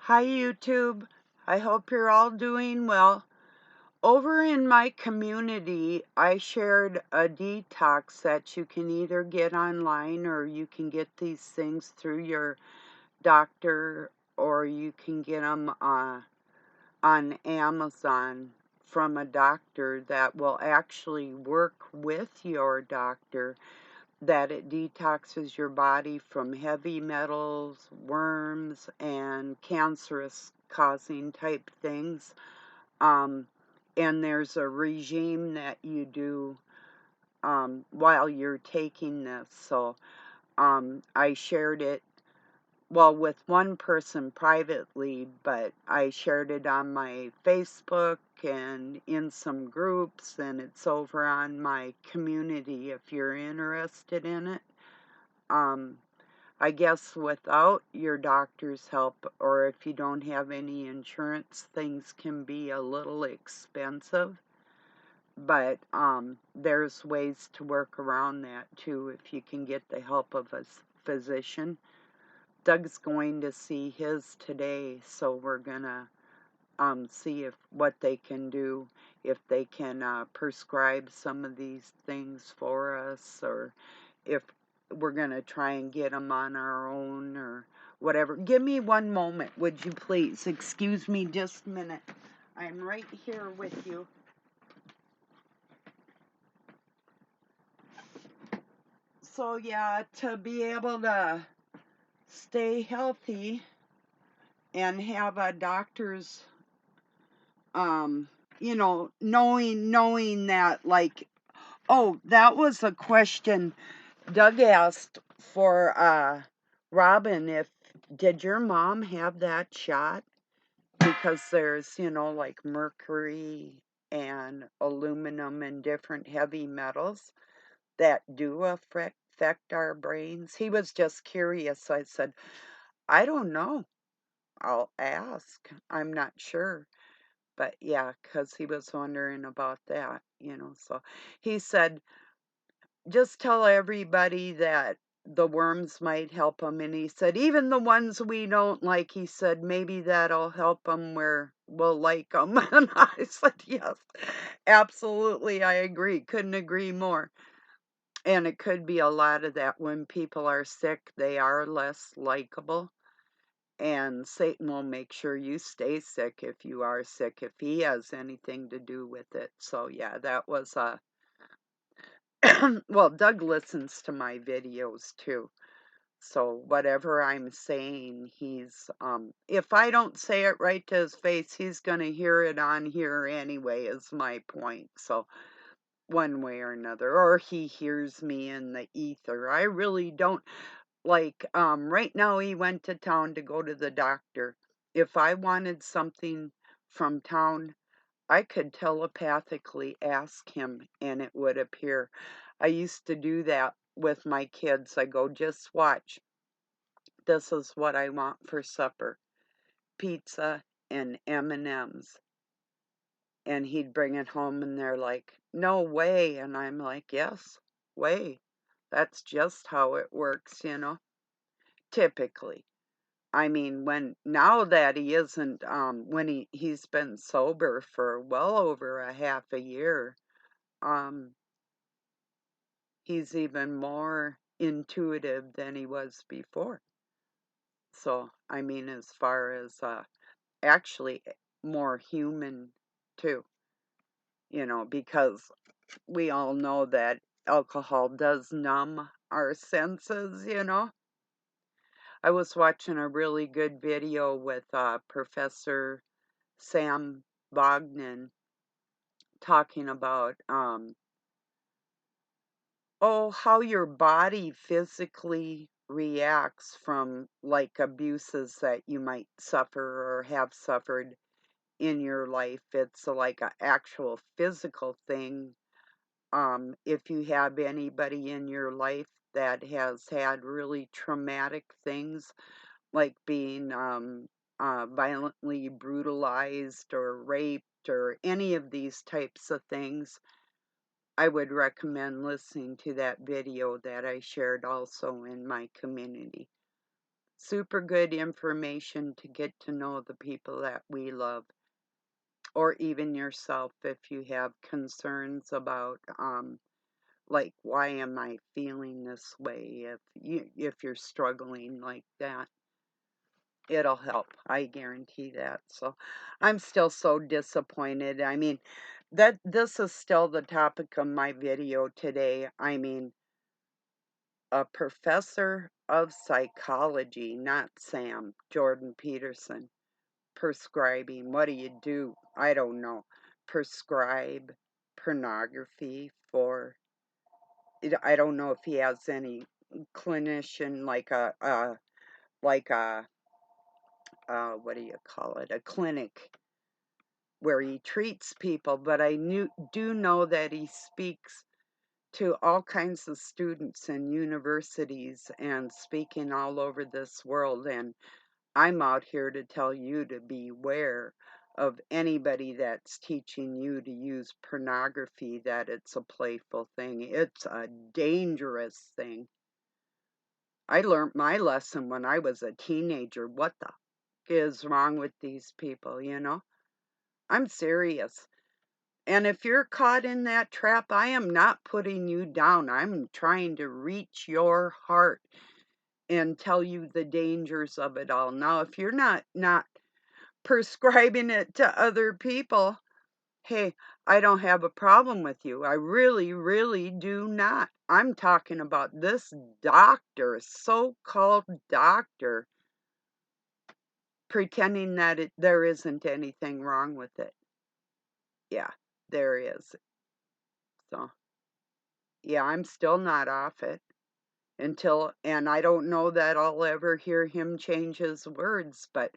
Hi YouTube. I hope you're all doing well. Over in my community, I shared a detox that you can either get online or you can get these things through your doctor or you can get them on Amazon from a doctor that will actually work with your doctor, that it detoxes your body from heavy metals, worms, and cancerous causing type things. Um, and there's a regime that you do while you're taking this. So I shared it, well, with one person privately, but I shared it on my Facebook and in some groups, and it's over on my community if you're interested in it. Um, I guess without your doctor's help, or if you don't have any insurance, things can be a little expensive. But there's ways to work around that too if you can get the help of a physician. Doug's going to see his today, so we're gonna see if what they can do, if they can prescribe some of these things for us, or if we're gonna try and get them on our own or whatever. Give me one moment, would you please? Excuse me just a minute. I'm right here with you. So yeah, to be able to stay healthy and have a doctor's knowing that, like, oh, that was a question Doug asked for Robin, if did your mom have that shot? Because there's, like mercury and aluminum and different heavy metals that do affect our brains. He was just curious. I said, I don't know. I'll ask. I'm not sure. But yeah, because he was wondering about that. So he said, just tell everybody that the worms might help them. And he said, even the ones we don't like, he said, maybe that'll help them where we'll like them. And I said, yes, absolutely. I agree. Couldn't agree more. And it could be a lot of that. When people are sick, they are less likable. And Satan will make sure you stay sick if you are sick, if he has anything to do with it. So yeah, that was well, Doug listens to my videos too. So whatever I'm saying, he's if I don't say it right to his face, he's gonna hear it on here anyway, is my point. So one way or another, or he hears me in the ether. I really don't. Like, right now he went to town to go to the doctor. If I wanted something from town, I could telepathically ask him and it would appear. I used to do that with my kids. I go, just watch. This is what I want for supper. Pizza and M&Ms. And he'd bring it home and they're like, no way. And I'm like, yes, way. That's just how it works. Typically. I mean, when now that he isn't, when he's been sober for well over a half a year, um, he's even more intuitive than he was before. So, I mean, as far as actually more human too, because we all know that alcohol does numb our senses. I was watching a really good video with Professor Sam Bognan talking about how your body physically reacts from like abuses that you might suffer or have suffered in your life. It's like an actual physical thing. If you have anybody in your life that has had really traumatic things, like being violently brutalized or raped or any of these types of things, I would recommend listening to that video that I shared also in my community. super good information to get to know the people that we love, or even yourself if you have concerns about like, why am I feeling this way? If you're struggling like that, it'll help. I guarantee that. So I'm still so disappointed. I mean, that this is still the topic of my video today. I mean, a professor of psychology, not Sam, Jordan Peterson, prescribing. What do you do? I don't know. Prescribe pornography for I don't know if he has any clinician like a what do you call it? A clinic where he treats people, but do know that he speaks to all kinds of students in universities and speaking all over this world. And I'm out here to tell you to beware of anybody that's teaching you to use pornography, that it's a playful thing. It's a dangerous thing. I learned my lesson when I was a teenager. What the is wrong with these people, you know? I'm serious. And if you're caught in that trap, I am not putting you down. I'm trying to reach your heart and tell you the dangers of it all. Now, if you're not prescribing it to other people, hey, I don't have a problem with you. I really, really do not. I'm talking about this doctor, so-called doctor, pretending that there isn't anything wrong with it. Yeah, there is. So, yeah, I'm still not off it and I don't know that I'll ever hear him change his words, but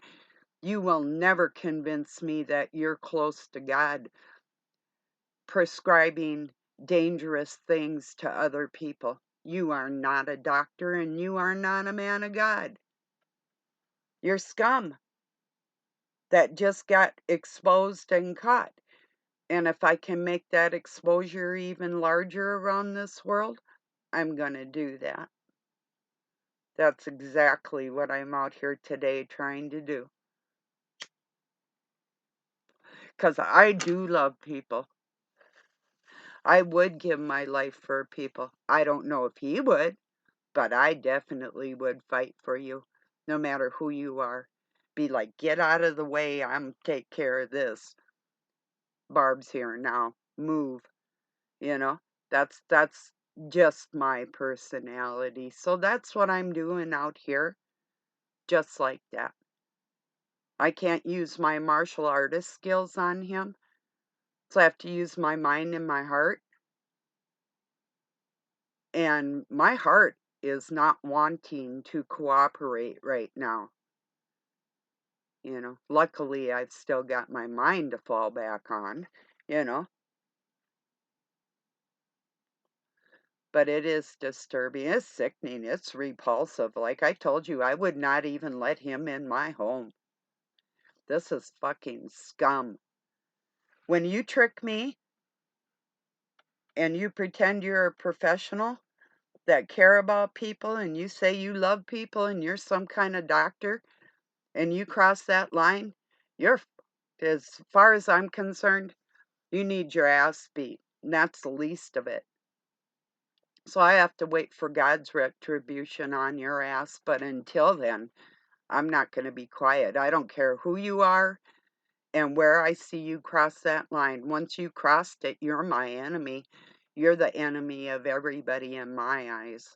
you will never convince me that you're close to God prescribing dangerous things to other people. You are not a doctor and you are not a man of God. You're scum that just got exposed and caught. And if I can make that exposure even larger around this world, I'm going to do that. That's exactly what I'm out here today trying to do. Because I do love people. I would give my life for people. I don't know if he would, but I definitely would fight for you, no matter who you are. Be like, get out of the way. I'm take care of this. Barb's here now. Move. You know, that's just my personality. So that's what I'm doing out here, just like that. I can't use my martial artist skills on him, so I have to use my mind and my heart. And my heart is not wanting to cooperate right now. You know, luckily I've still got my mind to fall back on, you know, but it is disturbing. It's sickening. It's repulsive. Like I told you, I would not even let him in my home. This is fucking scum. When you trick me and you pretend you're a professional that care about people and you say you love people and you're some kind of doctor and you cross that line, you're, as far as I'm concerned, you need your ass beat. And that's the least of it. So I have to wait for God's retribution on your ass. But until then, I'm not going to be quiet. I don't care who you are and where I see you cross that line. Once you crossed it, you're my enemy. You're the enemy of everybody in my eyes.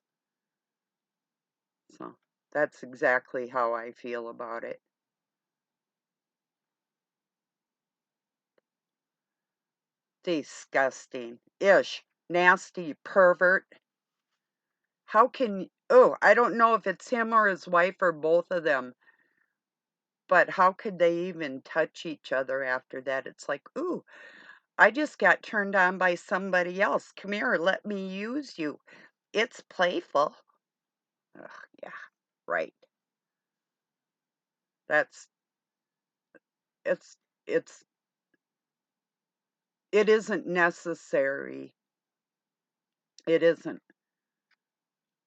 So that's exactly how I feel about it. Disgusting. Ish. Nasty pervert. How can, oh, I don't know if it's him or his wife or both of them, but how could they even touch each other after that? It's like, ooh, I just got turned on by somebody else. Come here, let me use you. It's playful. Ugh, yeah, right. That's, it's, it's, it isn't necessary. It isn't.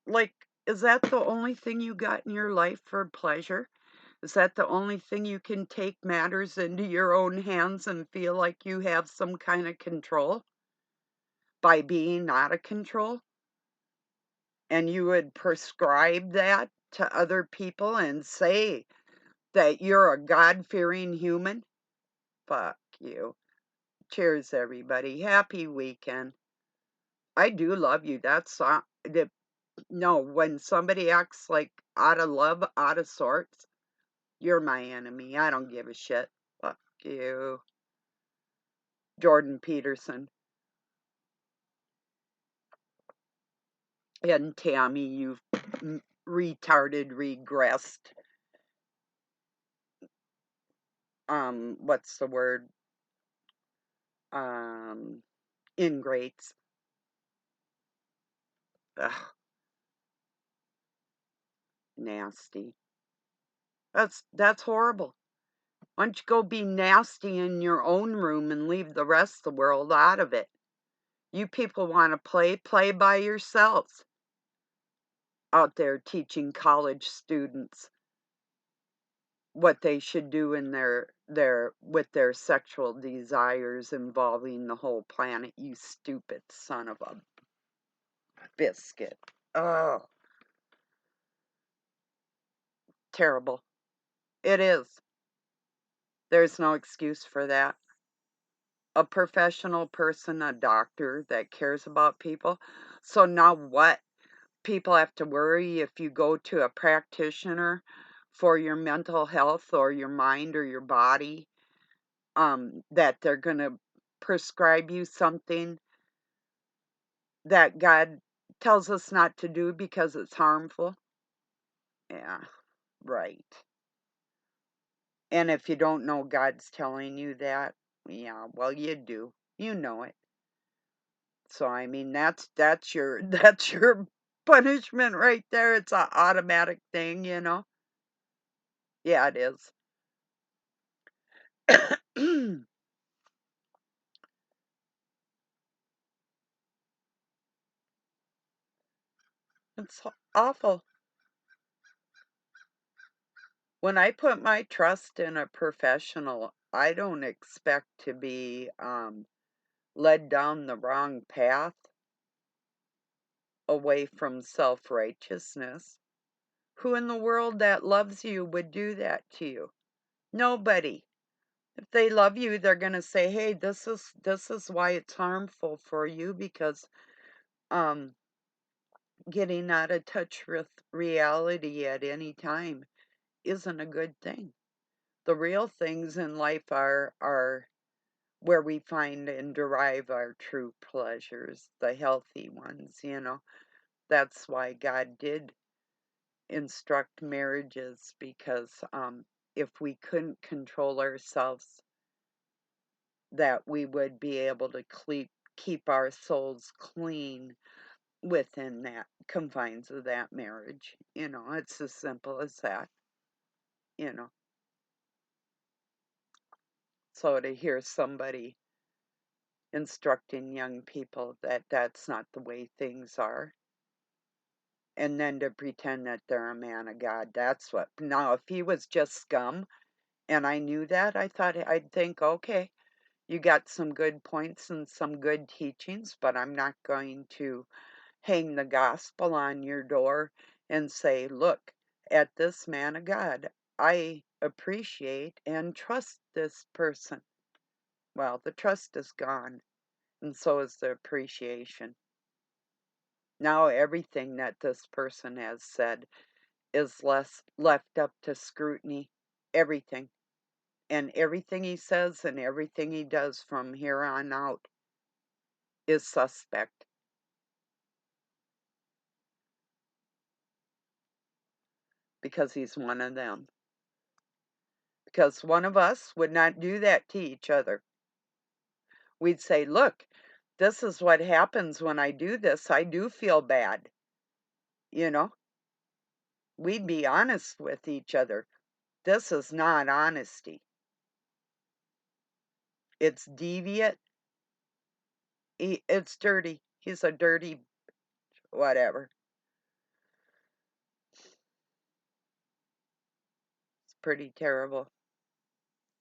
Like, Is that the only thing you got in your life for pleasure? Is that the only thing you can take matters into your own hands and feel like you have some kind of control by being out of control? And you would prescribe that to other people and say that you're a God-fearing human? Fuck you. Cheers, everybody. Happy weekend. I do love you. No, when somebody acts like out of love, out of sorts, you're my enemy. I don't give a shit. Fuck you. Jordan Peterson. And Tammy, you retarded, regressed. What's the word? Ingrates. Ugh, nasty. That's horrible. Why don't you go be nasty in your own room and leave the rest of the world out of it? You people want to play by yourselves. Out there teaching college students what they should do in their with their sexual desires involving the whole planet, you stupid son of a biscuit. Oh, terrible. It is. There's no excuse for that. A professional person, a doctor that cares about people. So now what? People have to worry if you go to a practitioner for your mental health or your mind or your body, that they're going to prescribe you something that God tells us not to do because it's harmful. Yeah, right. And if you don't know God's telling you that, yeah, well, you do. You know it. So I mean, that's your that's your punishment right there. It's an automatic thing, you know. Yeah, it is. It's awful. When I put my trust in a professional, I don't expect to be led down the wrong path away from self-righteousness. Who in the world that loves you would do that to you? Nobody. If they love you, they're going to say, "Hey, this is why it's harmful for you because um getting out of touch with reality at any time isn't a good thing." The real things in life are where we find and derive our true pleasures, the healthy ones, you know. That's why God did instruct marriages because if we couldn't control ourselves, that we would be able to keep our souls clean within that confines of that marriage. You know, it's as simple as that, you know. So to hear somebody instructing young people that that's not the way things are, and then to pretend that they're a man of God, that's what. Now, if he was just scum and I knew that, I'd think, okay, you got some good points and some good teachings, but I'm not going to hang the gospel on your door and say, look, at this man of God, I appreciate and trust this person. Well, the trust is gone, and so is the appreciation. Now everything that this person has said is less left up to scrutiny. Everything. And everything he says and everything he does from here on out is suspect because he's one of them. Because one of us would not do that to each other. We'd say, look, this is what happens when I do this. I do feel bad. You know, we'd be honest with each other. This is not honesty. It's deviant. It's dirty. He's a dirty whatever. pretty terrible.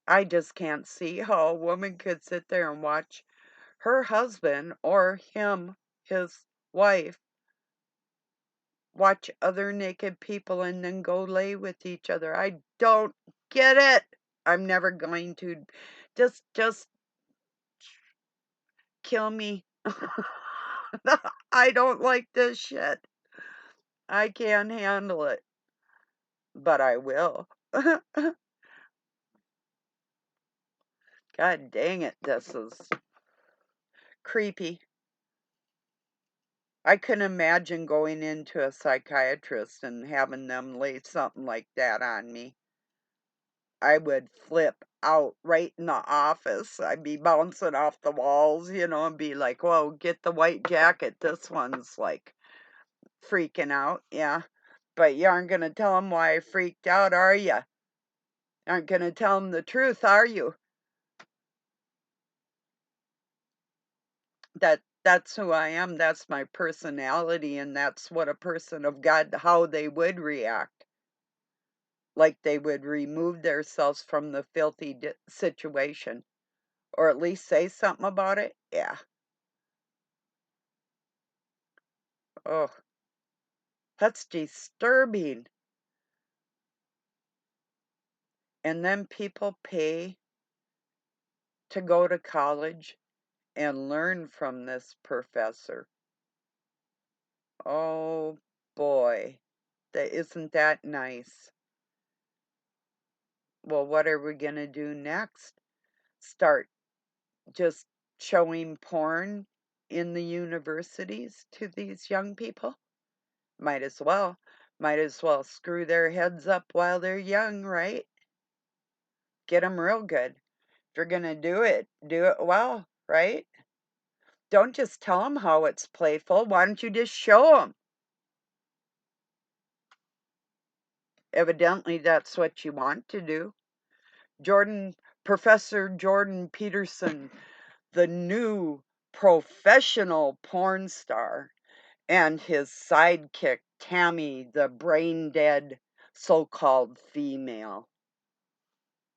I just can't see how a woman could sit there and watch her husband or him, his wife, watch other naked people and then go lay with each other. I don't get it. I'm never going to. Just kill me. I don't like this shit. I can't handle it, but I will. God dang it, this is creepy. I can imagine going into a psychiatrist and having them lay something like that on me. I would flip out right in the office. I'd be bouncing off the walls, and be like, whoa, get the white jacket. This one's like freaking out. Yeah. But you aren't going to tell them why I freaked out, are you? Aren't going to tell them the truth, are you? That's who I am. That's my personality, and that's what a person of God, how they would react. Like they would remove themselves from the filthy situation, or at least say something about it. Yeah. Oh, that's disturbing. And then people pay to go to college and learn from this professor. Oh boy, isn't that nice? Well, what are we going to do next? Start just showing porn in the universities to these young people? Might as well. Might as well screw their heads up while they're young, right? Get them real good. If you're going to do it well, right? Don't just tell them how it's playful. Why don't you just show them? Evidently, that's what you want to do. Professor Jordan Peterson, the new professional porn star, and his sidekick, Tammy, the brain-dead so-called female.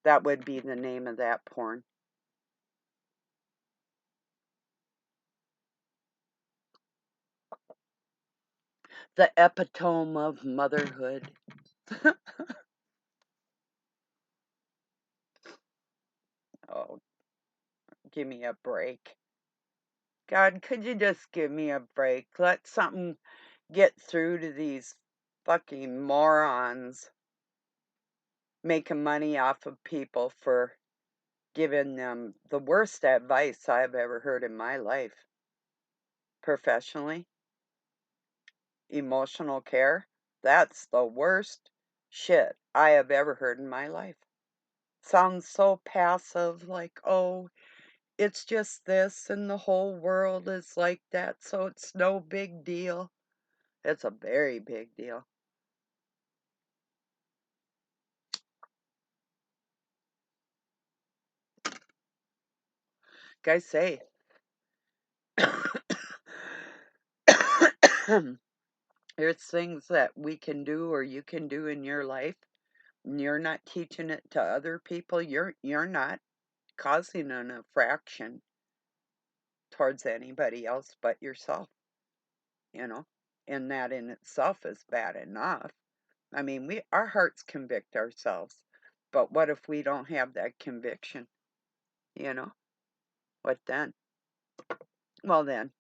That would be the name of that porn. The epitome of motherhood. Oh, give me a break. God, could you just give me a break? Let something get through to these fucking morons making money off of people for giving them the worst advice I've ever heard in my life. Professionally, emotional care, that's the worst shit I have ever heard in my life. Sounds so passive, like, oh, it's just this and the whole world is like that, so it's no big deal. It's a very big deal. Guys say, there's things that we can do or you can do in your life, and you're not teaching it to other people. You're not causing an infraction towards anybody else but yourself, you know? And that in itself is bad enough. I mean, our hearts convict ourselves. But what if we don't have that conviction? You know? What then? Well, then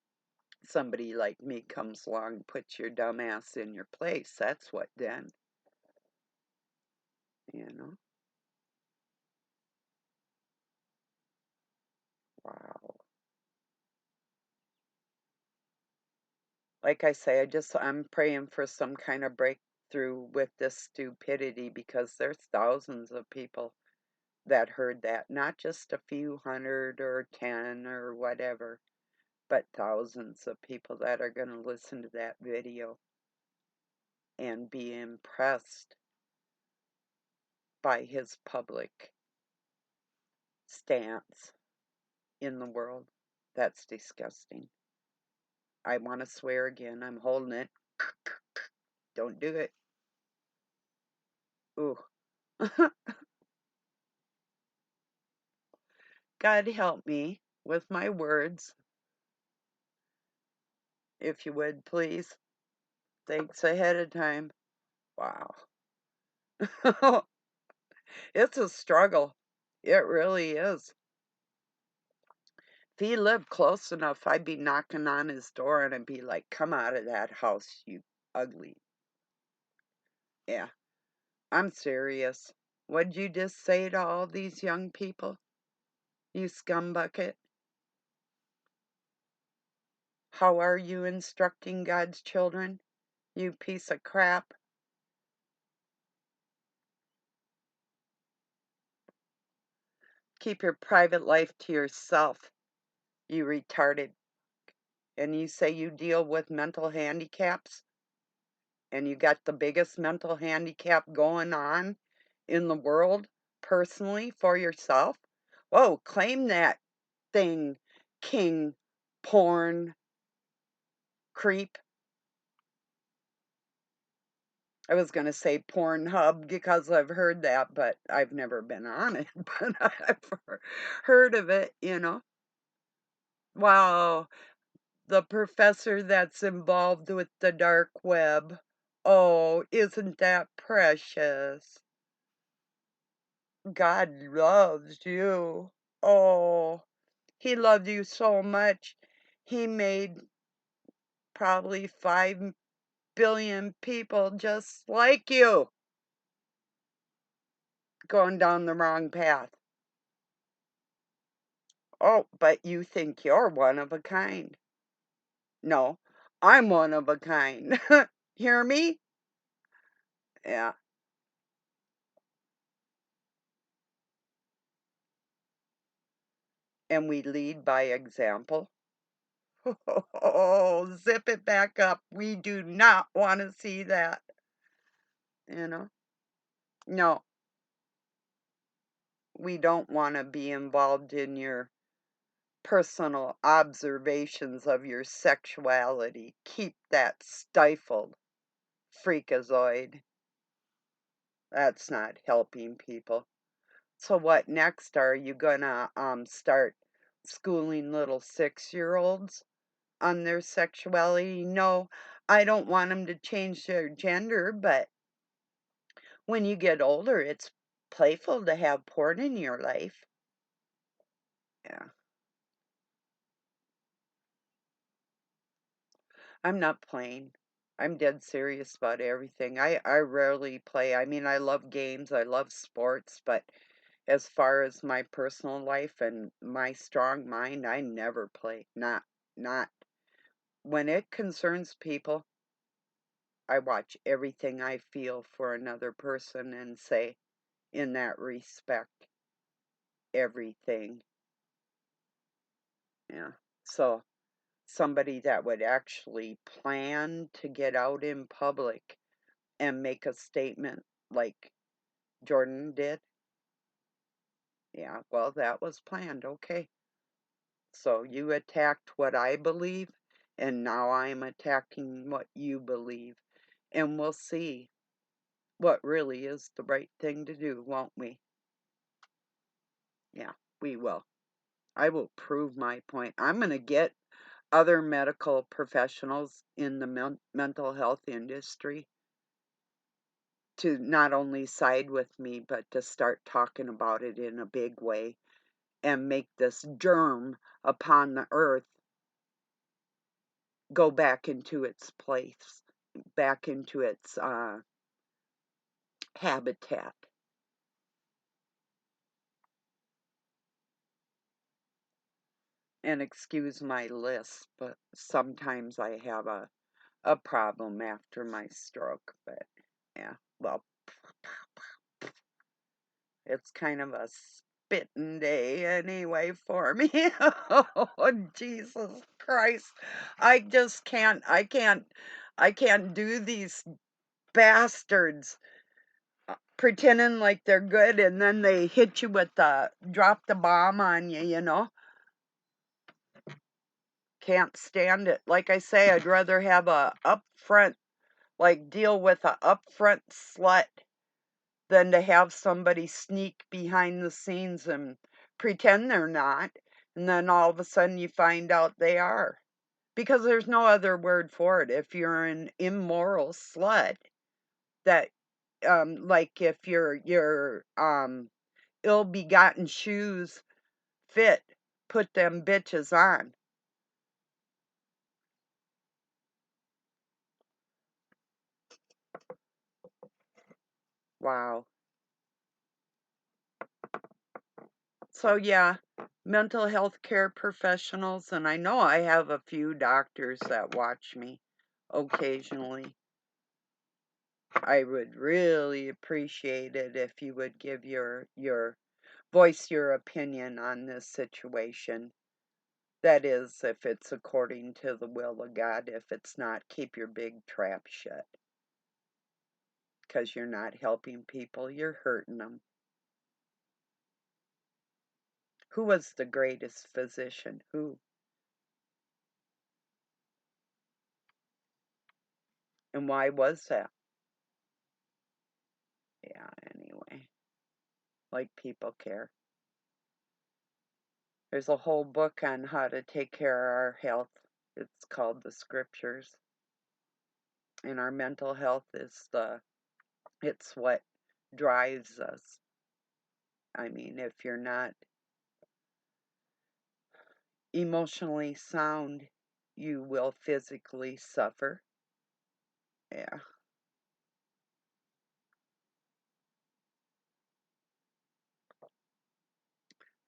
somebody like me comes along and puts your dumb ass in your place. That's what then. You know? Wow. Like I say, I'm praying for some kind of breakthrough with this stupidity, because there's thousands of people that heard that. Not just a few hundred or 10 or whatever, but thousands of people that are going to listen to that video and be impressed by his public stance in the world. That's disgusting. I want to swear again. I'm holding it. Don't do it. Ooh. God help me with my words, if you would, please. Thanks ahead of time. Wow. It's a struggle. It really is. If he lived close enough, I'd be knocking on his door and I'd be like, come out of that house, you ugly. Yeah, I'm serious. What'd you just say to all these young people, you scumbucket? How are you instructing God's children, you piece of crap? Keep your private life to yourself, you retarded. And you say you deal with mental handicaps, and you got the biggest mental handicap going on in the world personally for yourself? Whoa, claim that thing, king, porn, creep. I was going to say Pornhub because I've heard that, but I've never been on it, but I've heard of it. Wow, the professor that's involved with the dark web. Oh, isn't that precious? God loves you. Oh, he loved you so much. He made probably 5 billion people just like you going down the wrong path. Oh, but you think you're one of a kind. No, I'm one of a kind. Hear me? Yeah. And we lead by example. Oh, zip it back up. We do not want to see that. You know? No, we don't want to be involved in your personal observations of your sexuality. Keep that stifled, freakazoid. That's not helping people. So what next? Are you gonna start schooling little 6-year-olds on their sexuality? No, I don't want them to change their gender, but when you get older, it's playful to have porn in your life. Yeah. I'm not playing. I'm dead serious about everything. I rarely play. I mean, I love games, I love sports, but as far as my personal life and my strong mind, I never play. Not when it concerns people. I watch everything I feel for another person and say, in that respect, everything. Yeah. So somebody that would actually plan to get out in public and make a statement like Jordan did. Yeah, well, that was planned. Okay. So you attacked what I believe, and now I'm attacking what you believe. And we'll see what really is the right thing to do, won't we? Yeah, we will. I will prove my point. I'm going to get other medical professionals in the mental health industry to not only side with me, but to start talking about it in a big way and make this germ upon the earth go back into its place, back into its habitat. And excuse my lisp, but sometimes I have a problem after my stroke. But yeah, well, it's kind of a spitting day anyway for me. Oh, Jesus Christ. I can't do these bastards pretending like they're good and then they hit you with drop the bomb on you. Can't stand it. Like I say, I'd rather have a upfront, like deal with a upfront slut than to have somebody sneak behind the scenes and pretend they're not, and then all of a sudden you find out they are. Because there's no other word for it. If you're an immoral slut, that like if your ill-begotten shoes fit, put them bitches on. Wow. So yeah, mental health care professionals, and I know I have a few doctors that watch me occasionally. I would really appreciate it if you would give your voice your opinion on this situation. That is, if it's according to the will of God. If it's not, keep your big trap shut. Because you're not helping people, you're hurting them. Who was the greatest physician? Who? And why was that? Yeah, anyway. Like people care. There's a whole book on how to take care of our health. It's called The Scriptures. And our mental health is it's what drives us. I mean, if you're not emotionally sound, you will physically suffer. Yeah.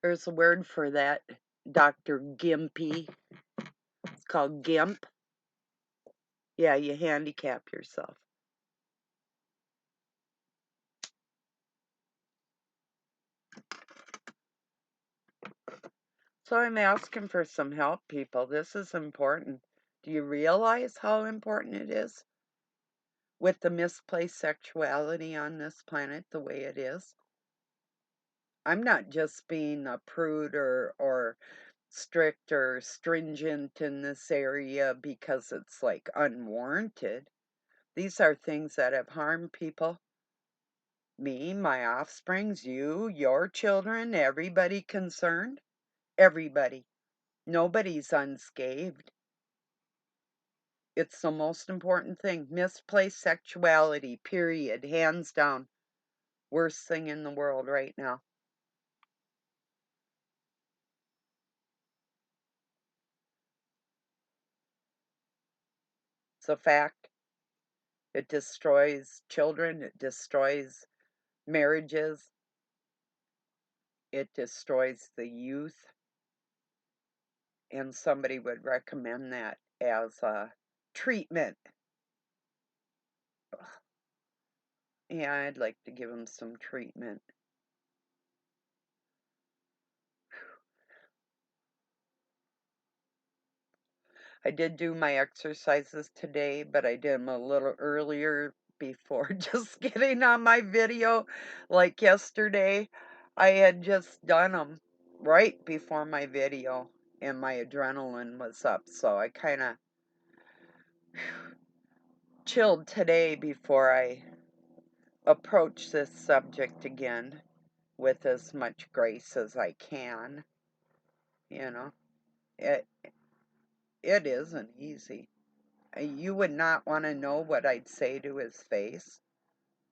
There's a word for that, Dr. Gimpy. It's called GIMP. Yeah, you handicap yourself. So I'm asking for some help, people. This is important. Do you realize how important it is with the misplaced sexuality on this planet the way it is? I'm not just being a prude or strict or stringent in this area because it's like unwarranted. These are things that have harmed people. Me, my offsprings, you, your children, everybody concerned. Everybody. Nobody's unscathed. It's the most important thing. Misplaced sexuality, period. Hands down. Worst thing in the world right now. It's a fact. It destroys children. It destroys marriages. It destroys the youth. And somebody would recommend that as a treatment. Yeah, I'd like to give them some treatment. I did do my exercises today, but I did them a little earlier before just getting on my video. Like yesterday, I had just done them right before my video, and my adrenaline was up, so I kind of chilled today before I approach this subject again with as much grace as I can. You know, it it isn't easy. You would not want to know what I'd say to his face.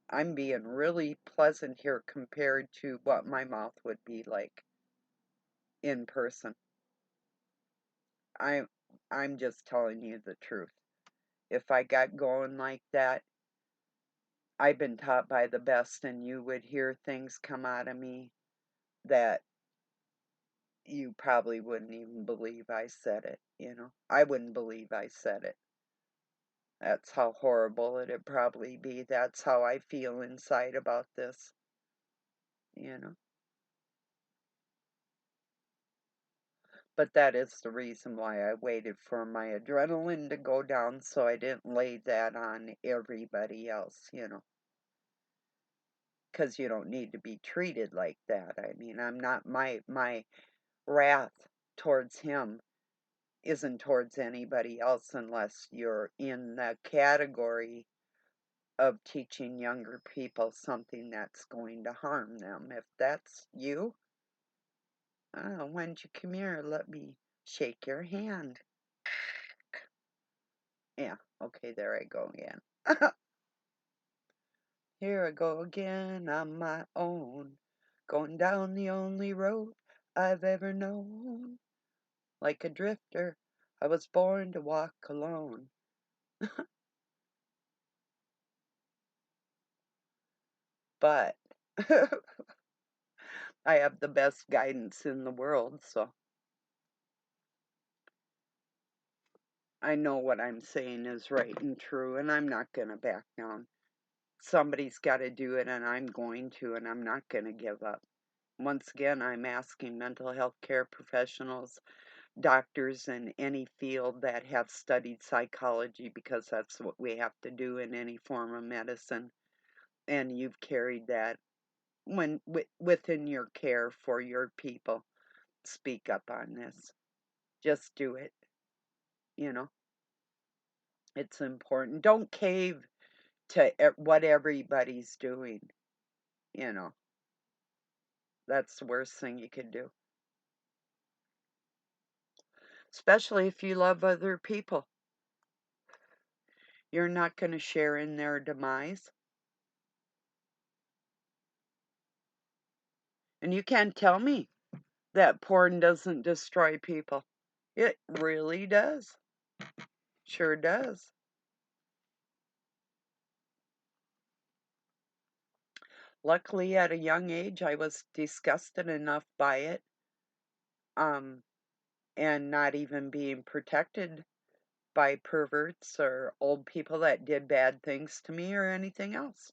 I'm being really pleasant here compared to what my mouth would be like in person. I'm I'm just telling you the truth. If I got going like that, I've been taught by the best, and you would hear things come out of me that you probably wouldn't even believe I said it, you know. I wouldn't believe I said it. That's how horrible it'd probably be. That's how I feel inside about this, you know. But that is the reason why I waited for my adrenaline to go down so I didn't lay that on everybody else, you know. Because you don't need to be treated like that. I mean, I'm not, my wrath towards him isn't towards anybody else unless you're in the category of teaching younger people something that's going to harm them. If that's you, why don't you come here? Let me shake your hand. Yeah, okay, there I go again. Here I go again on my own, going down the only road I've ever known. Like a drifter, I was born to walk alone. But I have the best guidance in the world, so I know what I'm saying is right and true, and I'm not going to back down. Somebody's got to do it, and I'm going to, and I'm not going to give up. Once again, I'm asking mental health care professionals, doctors in any field that have studied psychology, because that's what we have to do in any form of medicine, and you've carried that within your care for your people. Speak up on this. Just do it. You know, it's important. Don't cave to what everybody's doing. You know, that's the worst thing you could do. Especially if you love other people. You're not going to share in their demise. And you can't tell me that porn doesn't destroy people. It really does. Sure does. Luckily, at a young age, I was disgusted enough by it, um, and not even being protected by perverts or old people that did bad things to me or anything else.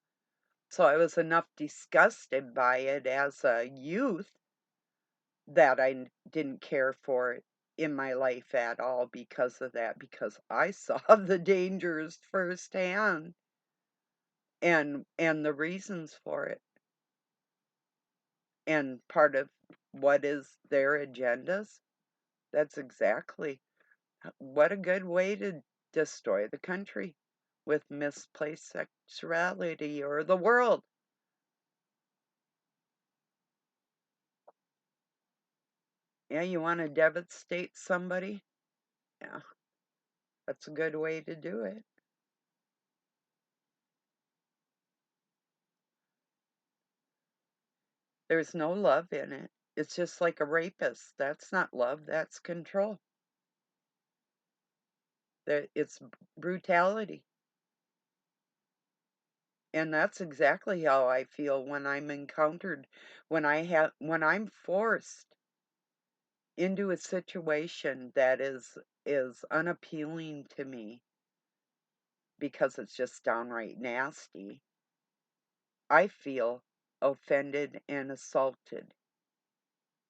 So I was enough disgusted by it as a youth that I didn't care for it in my life at all because of that, because I saw the dangers firsthand and the reasons for it. And part of what is their agendas, that's exactly what a good way to destroy the country with misplaced sexuality or the world. Yeah, you want to devastate somebody? Yeah, that's a good way to do it. There's no love in it. It's just like a rapist. That's not love, that's control. It's brutality. And that's exactly how I feel when I'm encountered, when I'm forced into a situation that is unappealing to me because it's just downright nasty. I feel offended and assaulted,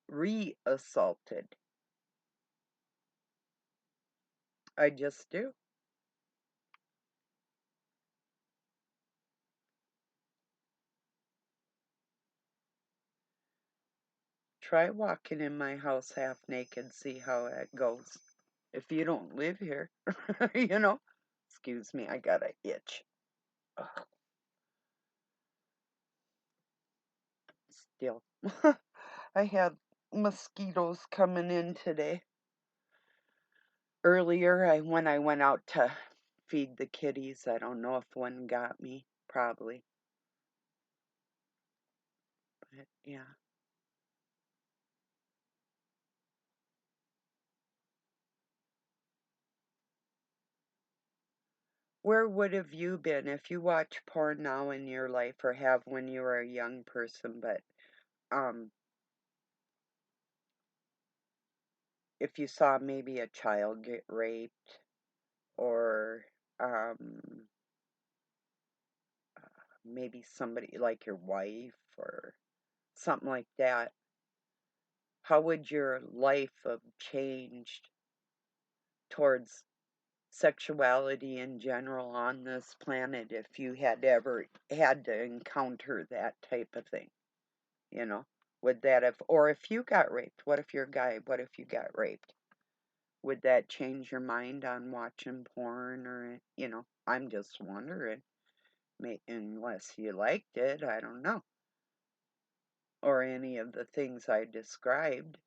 re-assaulted. I just do. Try walking in my house half naked, see how it goes. If you don't live here, you know. Excuse me, I got a itch. Ugh, still. I had mosquitoes coming in today. Earlier, when I went out to feed the kitties, I don't know if one got me. Probably. But yeah. Where would have you been if you watch porn now in your life, or have when you were a young person, but um if you saw maybe a child get raped, or um maybe somebody like your wife or something like that, how would your life have changed towards sexuality in general on this planet if you had ever had to encounter that type of thing? You know, would that have, or if you got raped, what if you're a guy, what if you got raped? Would that change your mind on watching porn, or, I'm just wondering. unless you liked it, I don't know. Or any of the things I described,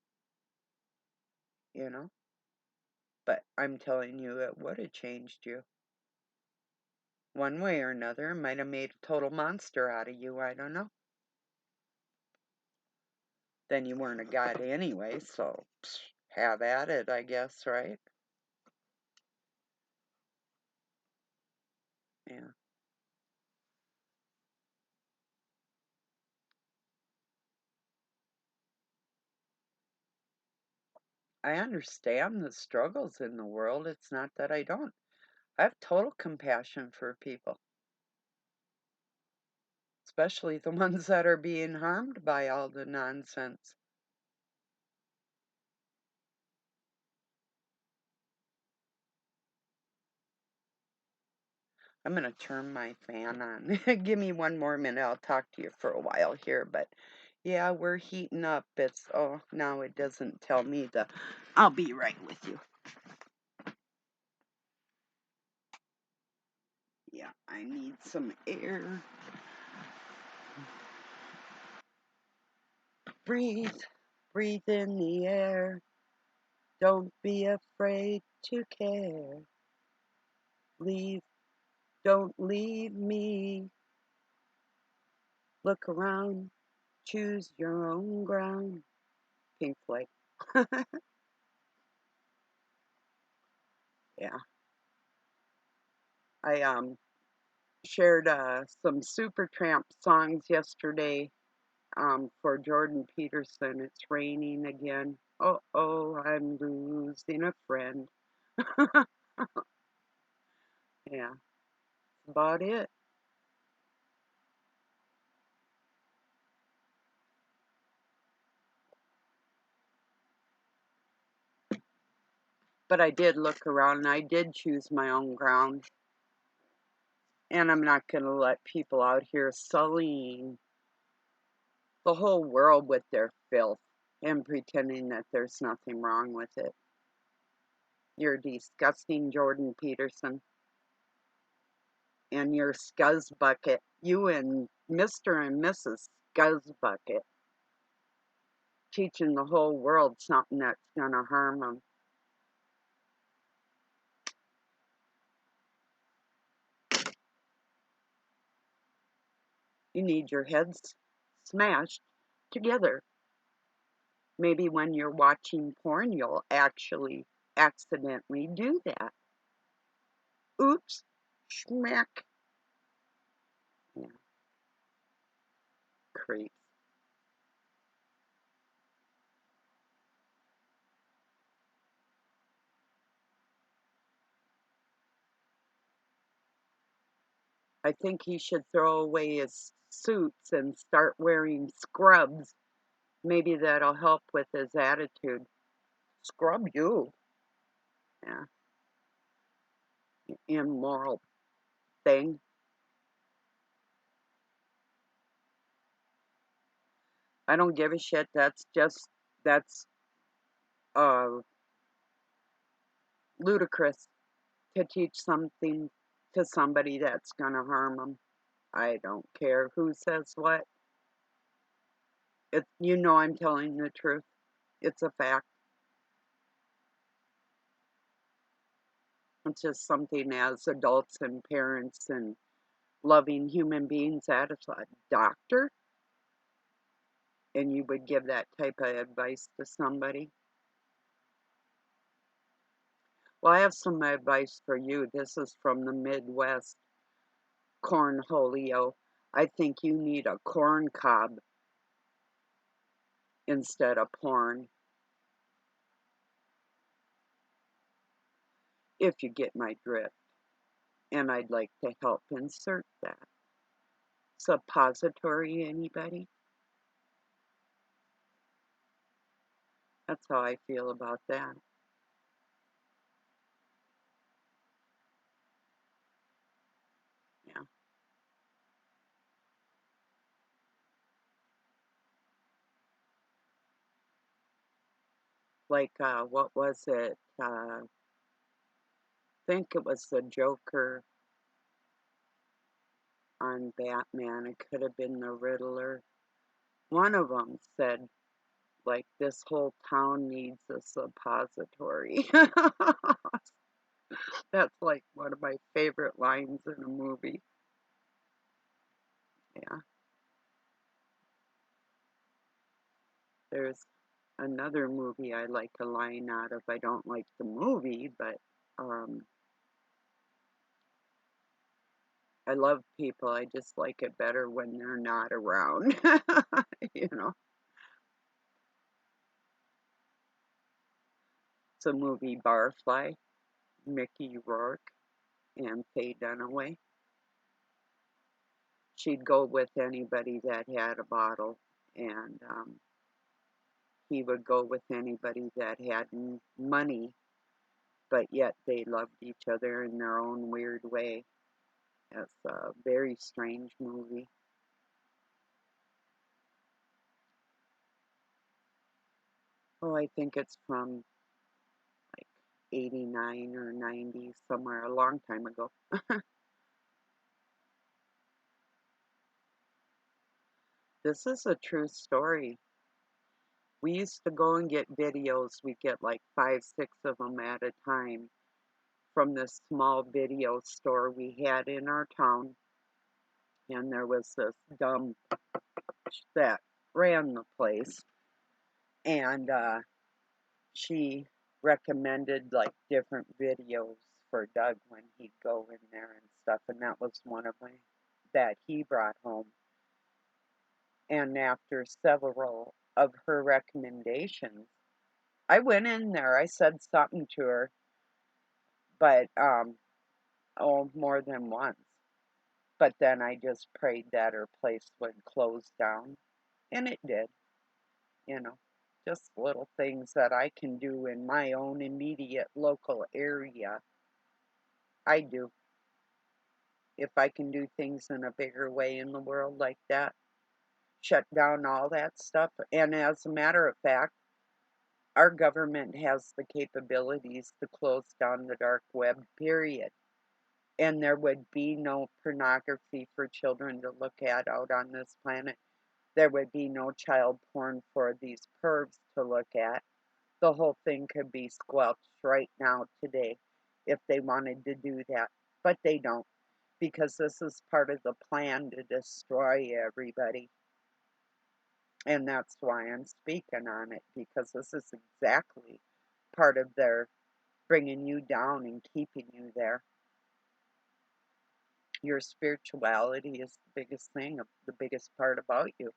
you know. But I'm telling you, it would have changed you. One way or another, it might have made a total monster out of you, I don't know. Then you weren't a god anyway, so have at it, I guess, right? Yeah. I understand the struggles in the world. It's not that I don't. I have total compassion for people, especially the ones that are being harmed by all the nonsense. I'm going to turn my fan on. Give me one more minute. I'll talk to you for a while here, but yeah, we're heating up. It's, oh, now it doesn't tell me the, I'll be right with you. Yeah, I need some air. Breathe, breathe in the air. Don't be afraid to care. Leave, don't leave me. Look around, choose your own ground. Pink Floyd. Yeah, I shared some Supertramp songs yesterday for Jordan Peterson. It's raining again. Oh, oh, I'm losing a friend. Yeah, that's about it. But I did look around and I did choose my own ground. And I'm not going to let people out here sullying the whole world with their filth and pretending that there's nothing wrong with it. You're disgusting, Jordan Peterson. And your scuzz bucket. You and Mr. and Mrs. Scuzz Bucket teaching the whole world something that's going to harm them. You need your heads smashed together. Maybe when you're watching porn, you'll actually accidentally do that. Oops, schmack. Yeah, creeps. I think he should throw away his suits and start wearing scrubs. Maybe that'll help with his attitude. Scrub you. Yeah, immoral thing. I don't give a shit. That's uh, ludicrous to teach something to somebody that's going to harm them. I don't care who says what. You know I'm telling the truth. It's a fact. It's just something as adults and parents and loving human beings that is a doctor, and you would give that type of advice to somebody. Well, I have some advice for you. This is from the Midwest. Cornholio. I think you need a corn cob instead of porn, if you get my drift. And I'd like to help insert that. Suppository, anybody? That's how I feel about that. Yeah. Like, what was it? I think it was the Joker. on Batman. It could have been the Riddler. One of them said, like, this whole town needs a suppository. That's like one of my favorite lines in a movie. Yeah. There's another movie I like a line out of. I don't like the movie, but I love people. I just like it better when they're not around. You know, it's a movie Barfly, Mickey Rourke, and Faye Dunaway. She'd go with anybody that had a bottle, and he would go with anybody that had money, but yet they loved each other in their own weird way. It's a very strange movie. Oh, I think it's from like 89 or 90, somewhere a long time ago. This is a true story. We used to go and get videos. We'd get like 5, 6 of them at a time from this small video store we had in our town. And there was this dumb that ran the place. And she recommended like different videos for Doug when he'd go in there and stuff. And that was one of my that he brought home. And after several of her recommendations, I went in there. I said something to her, but oh, more than once. But then I just prayed that her place would close down, and it did. You know, just little things that I can do in my own immediate local area. I do. If I can do things in a bigger way in the world like that, shut down all that stuff. And as a matter of fact, our government has the capabilities to close down the dark web, period. And there would be no pornography for children to look at out on this planet. There would be no child porn for these pervs to look at. The whole thing could be squelched right now, today, if they wanted to do that. But they don't, because this is part of the plan to destroy everybody. And that's why I'm speaking on it, because this is exactly part of their bringing you down and keeping you there. Your spirituality is the biggest thing, the biggest part about you.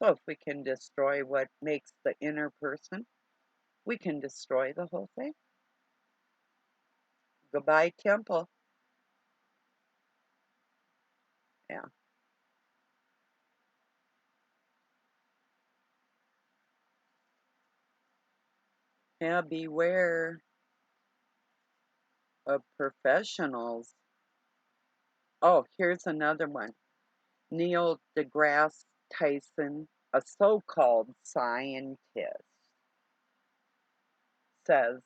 So if we can destroy what makes the inner person, we can destroy the whole thing. Goodbye, temple. Yeah. Yeah, beware of professionals. Oh, here's another one. Neil deGrasse Tyson, a so-called scientist, says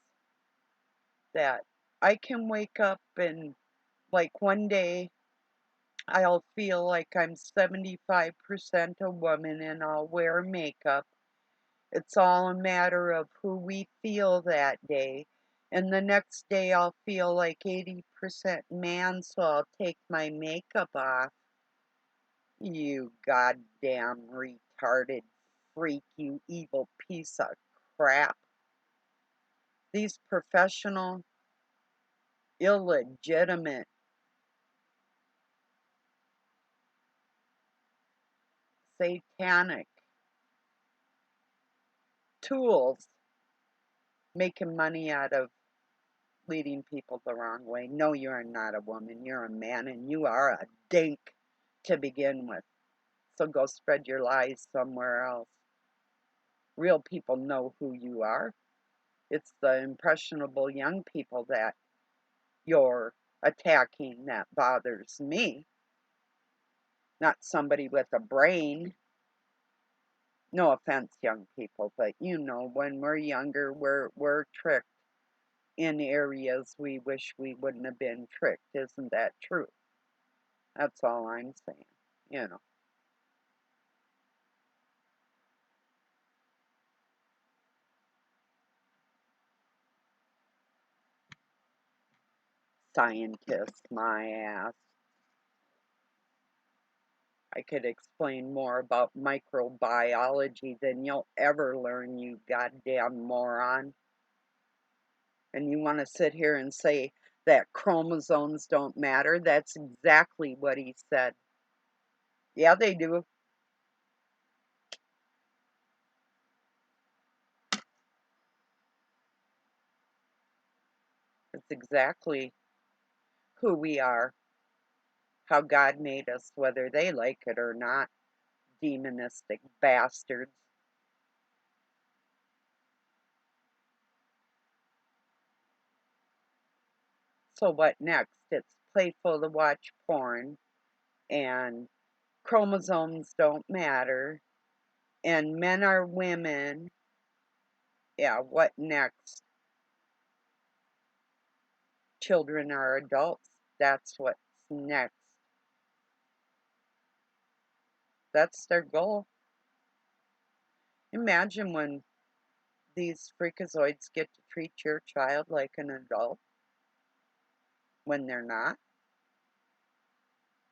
that I can wake up and, like, one day I'll feel like I'm 75% a woman and I'll wear makeup. It's all a matter of who we feel that day. And the next day I'll feel like 80% man, so I'll take my makeup off. You goddamn retarded freak, you evil piece of crap. These professional, illegitimate, satanic tools making money out of leading people the wrong way. No, you're not a woman, you're a man, and you are a dink to begin with. So go spread your lies somewhere else. Real people know who you are. It's the impressionable young people that you're attacking that bothers me, not somebody with a brain. No offense, young people, but you know, when we're younger, we're tricked. in areas we wish we wouldn't have been tricked. Isn't that true? That's all I'm saying, you know. Scientists, my ass. I could explain more about microbiology than you'll ever learn, you goddamn moron. And you want to sit here and say that chromosomes don't matter? That's exactly what he said. Yeah, they do. It's exactly who we are, how God made us, whether they like it or not. Demonistic bastards. So what next? It's playful to watch porn, and chromosomes don't matter, and men are women. Yeah, what next? Children are adults. That's what's next. That's their goal. Imagine when these freakazoids get to treat your child like an adult when they're not.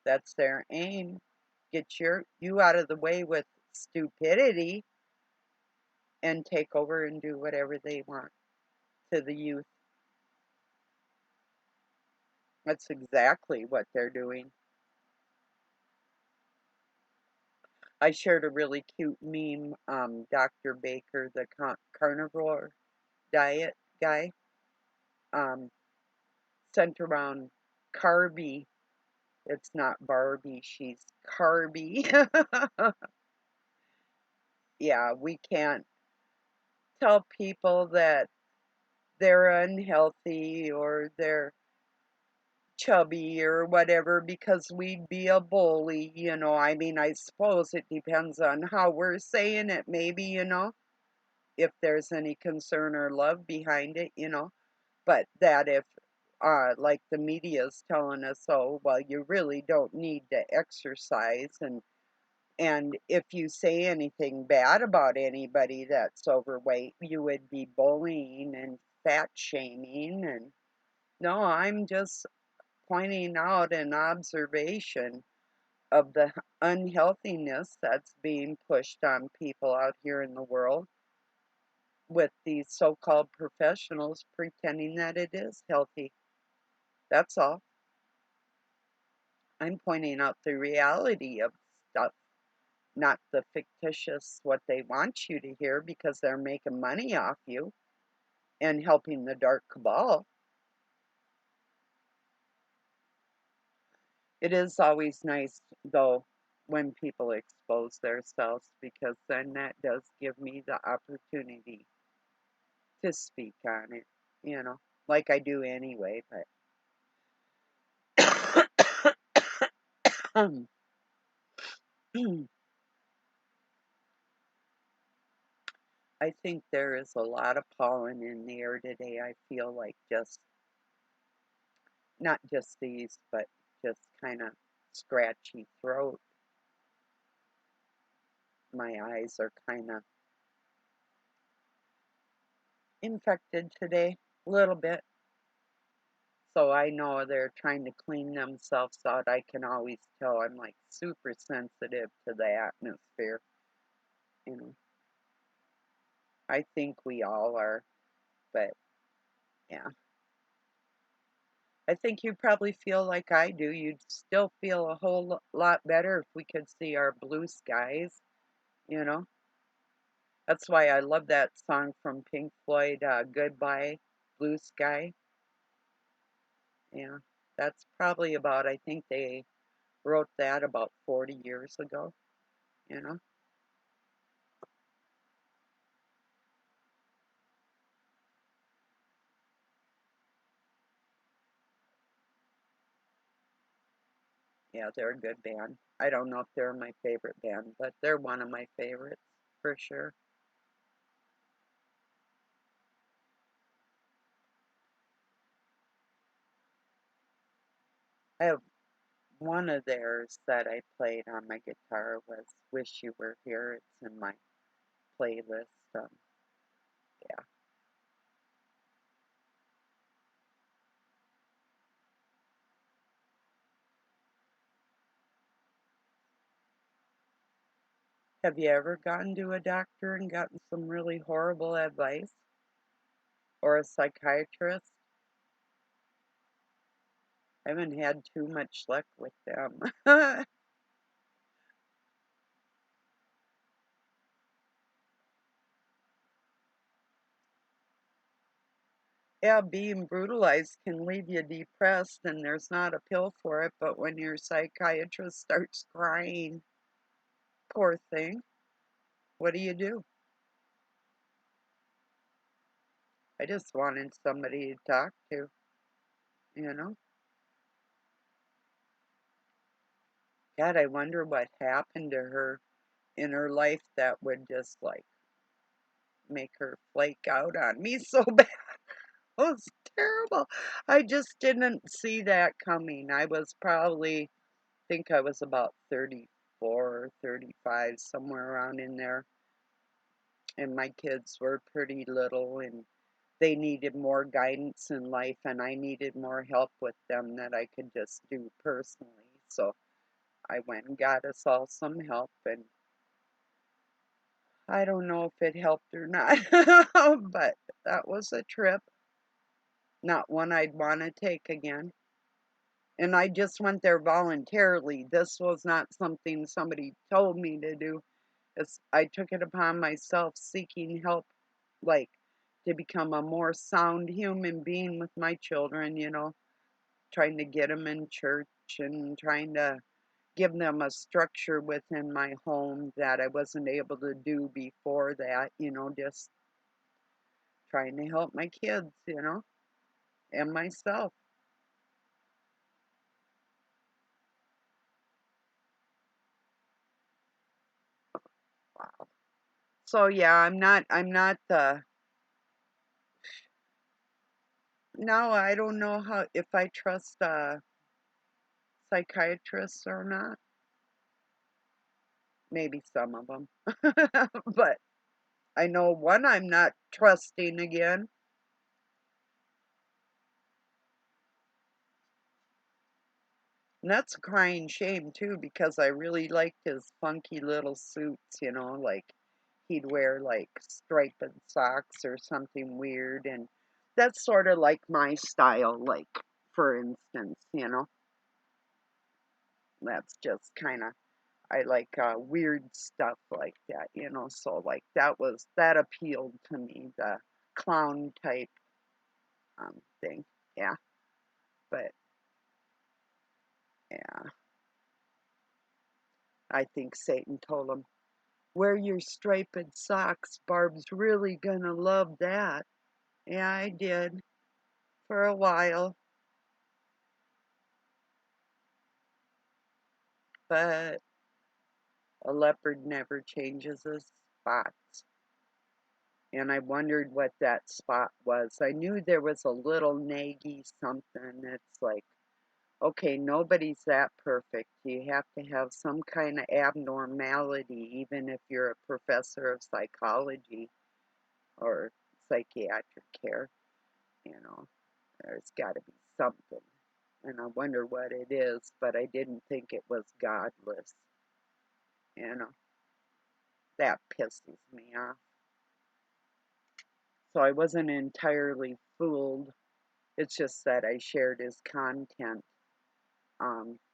That's their aim. Get you out of the way with stupidity and take over and do whatever they want to the youth. That's exactly what they're doing. I shared a really cute meme, Dr. Baker, the carnivore diet guy, um, sent around Carby. It's not Barbie, she's Carby. Yeah, we can't tell people that they're unhealthy or they're chubby or whatever because we'd be a bully, you know. I mean, I suppose it depends on how we're saying it, maybe, you know, if there's any concern or love behind it, you know. But that if, like the media's telling us, oh, well, you really don't need to exercise, and if you say anything bad about anybody that's overweight, you would be bullying and fat shaming. And no, I'm just pointing out an observation of the unhealthiness that's being pushed on people out here in the world with these so-called professionals pretending that it is healthy. That's all. I'm pointing out the reality of stuff, not the fictitious what they want you to hear because they're making money off you and helping the dark cabal. It is always nice, though, when people expose themselves because then that does give me the opportunity to speak on it, you know, like I do anyway. But I think there is a lot of pollen in the air today. I feel like just, not just these, but just kind of scratchy throat. My eyes are kind of infected today, a little bit. So I know they're trying to clean themselves out. I can always tell I'm like super sensitive to the atmosphere. You know, I think we all are, but yeah. I think you probably feel like I do. You'd still feel a whole lot better if we could see our blue skies, you know? That's why I love that song from Pink Floyd, Goodbye, Blue Sky. Yeah, that's probably about, I think they wrote that about 40 years ago, you know? Yeah, they're a good band. I don't know if they're my favorite band, but they're one of my favorites for sure. I have one of theirs that I played on my guitar was Wish You Were Here. It's in my playlist. Yeah. Have you ever gone to a doctor and gotten some really horrible advice? Or a psychiatrist? I haven't had too much luck with them. Yeah, being brutalized can leave you depressed, and there's not a pill for it, but when your psychiatrist starts crying, poor thing, what do you do? I just wanted somebody to talk to, you know? God, I wonder what happened to her in her life that would just like make her flake out on me so bad. It was terrible. I just didn't see that coming. I was probably, think I was about 34 or 35, somewhere around in there. And my kids were pretty little and they needed more guidance in life and I needed more help with them that I could just do personally. So I went and got us all some help and I don't know if it helped or not, but that was a trip, not one I'd want to take again. And I just went there voluntarily. This was not something somebody told me to do. I took it upon myself seeking help, like to become a more sound human being with my children, trying to get them in church and trying to give them a structure within my home that I wasn't able to do before that, just trying to help my kids, and myself. Wow. So yeah, I'm not no, I don't know how if I trust psychiatrists or not. Maybe some of them. But I know one I'm not trusting again. And that's a crying shame too, because I really liked his funky little suits, like he'd wear like striped socks or something weird. And that's sort of like my style, like, for instance, that's just kind of, I like weird stuff like that, so like that appealed to me, the clown type thing. Yeah, but yeah, I think Satan told him, wear your striped socks. Barb's really gonna love that. Yeah, I did for a while, but a leopard never changes his spots. And I wondered what that spot was. I knew there was a little naggy something. It's like, okay, nobody's that perfect. You have to have some kind of abnormality, even if you're a professor of psychology or psychiatric care. You know, there's got to be something. And I wonder what it is, but I didn't think it was godless. You know, that pisses me off. So I wasn't entirely fooled. It's just that I shared his content,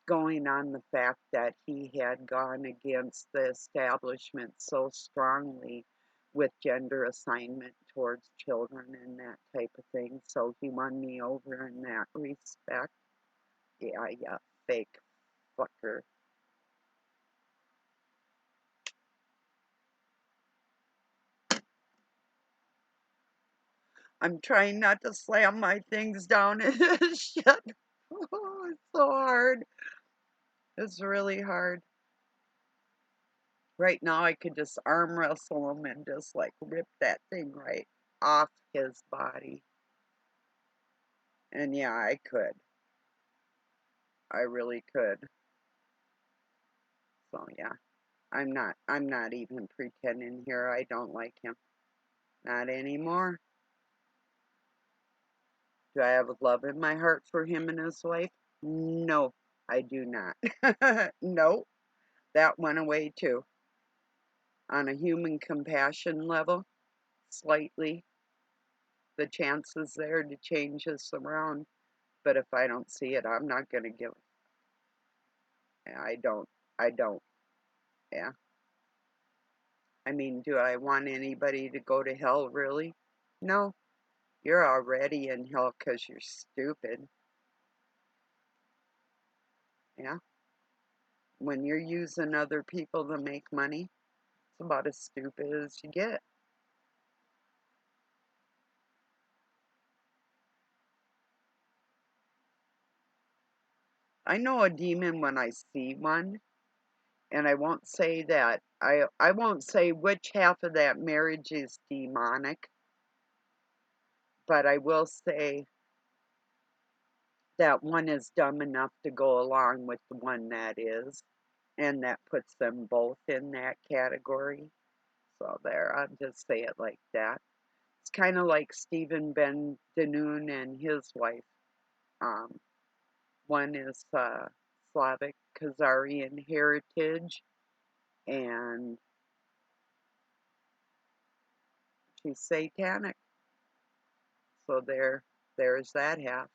going on the fact that he had gone against the establishment so strongly with gender assignment towards children and that type of thing. So he won me over in that respect. Yeah, yeah, fake fucker. I'm trying not to slam my things down and shit. Oh, it's so hard. It's really hard. Right now, I could just arm wrestle him and just like rip that thing right off his body. And yeah, I could. I really could. So yeah, I'm not even pretending here. I don't like him. Not anymore. Do I have love in my heart for him and his wife? No, I do not. No, that went away too. On a human compassion level, slightly, the chances there to change this around. But if I don't see it, I'm not going to give it. I don't. I don't. Yeah. I mean, do I want anybody to go to hell, really? No. You're already in hell because you're stupid. Yeah. When you're using other people to make money, it's about as stupid as you get. I know a demon when I see one, and I won't say that. I won't say which half of that marriage is demonic, but I will say that one is dumb enough to go along with the one that is, and that puts them both in that category. So there, I'll just say it like that. It's kind of like Stephen Ben Danoon and his wife. Um, One is Slavic Khazarian heritage, and she's satanic. So there's that half.